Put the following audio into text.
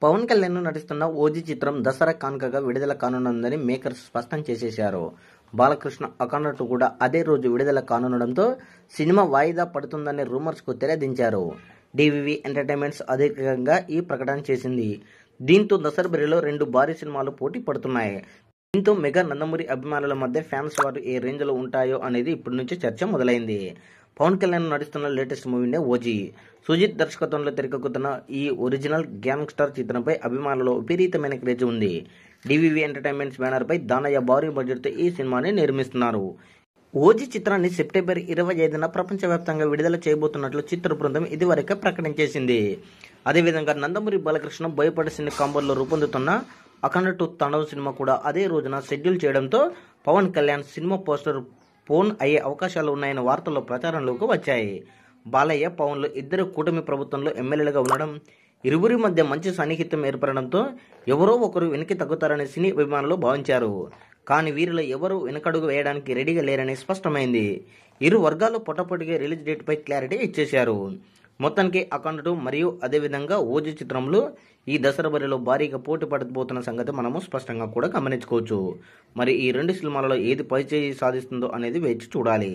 పవన్ కళ్యాణ్ నటిస్తున్న ఓజీ చిత్రం దసరా కానుకగా విడుదల కానున్నదని మేకర్స్ స్పష్టం చేసేశారు. బాలకృష్ణ అఖండ 2 కూడా అదే రోజు విడుదల కానుండడంతో సినిమా వాయిదా పడుతుందనే రూమర్స్ కు తెరదించారు. డివివి ఎంటర్టైన్మెంట్స్ అధికారికంగా ఈ ప్రకటన చేసింది. దీంతో దసరా బరిలో 2 భారీ సినిమాలు పోటీ పడుతున్నాయి. దీంతో మెగా నందమూరి అభిమానుల మధ్య ఫ్యాన్స్ వారు ఏ రేంజ్ లో ఉంటాయో అనేది ఇప్పటి నుంచి చర్చ మొదలైంది. పవన్ కళ్యాణ్ నటిస్తున్న లేటెస్ట్ మూవీనే ఓజీ. సుజిత్ దర్శకత్వంలో తెరకెక్కుతున్న ఈ ఒరిజినల్ గ్యాంగ్స్టర్ చిత్రంపై అభిమానుల్లో విపరీతమైన క్రేజ్ ఉంది. డివివి ఎంటర్టైన్మెంట్స్ బ్యానర్ పై దానయ్య భారీ బడ్జెట్తో ఈ సినిమాని నిర్మిస్తున్నారు. ఓజీ చిత్రాన్ని సెప్టెంబర్ 25న ప్రపంచవ్యాప్తంగా విడుదల చేయబోతున్నట్లు చిత్ర బృందం ఇదివరకే ప్రకటించేసింది. అదేవిధంగా నందమూరి బాలకృష్ణ బోయపాటి సినీ కాంబోలో రూపొందుతున్న అఖండ 2 తాండవ్ సినిమా కూడా అదే రోజున షెడ్యూల్ చేయడంతో పవన్ కళ్యాణ్ సినిమా పోస్టర్ పోన్ అయ్యే అవకాశాలు ఉన్నాయని వార్తల్లో ప్రచారంలోకి వచ్చాయి. బాలయ్య, పవన్లు ఇద్దరు కూటమి ప్రభుత్వంలో ఎమ్మెల్యేలుగా ఉండడం, ఇరువురి మధ్య మంచి సన్నిహితం ఏర్పడడంతో ఎవరో ఒకరు వెనక్కి తగ్గుతారని సినీ అభిమానులు భావించారు. కానీ వీరిలో ఎవరూ వెనకడుగు వేయడానికి రెడీగా లేరని స్పష్టమైంది. ఇరు వర్గాలు పొట్టపొటిగా రిలీజ్ డేట్ పై క్లారిటీ ఇచ్చేశారు. మొత్తానికి అఖండ 2 మరియు అదేవిధంగా ఓజీ చిత్రంలో ఈ దసరా బరిలో భారీగా పోటీ పడబోతున్న సంగతి మనము స్పష్టంగా కూడా గమనించుకోవచ్చు. మరి ఈ 2 సినిమాలలో ఏది పైచేయి సాధిస్తుందో అనేది వేచి చూడాలి.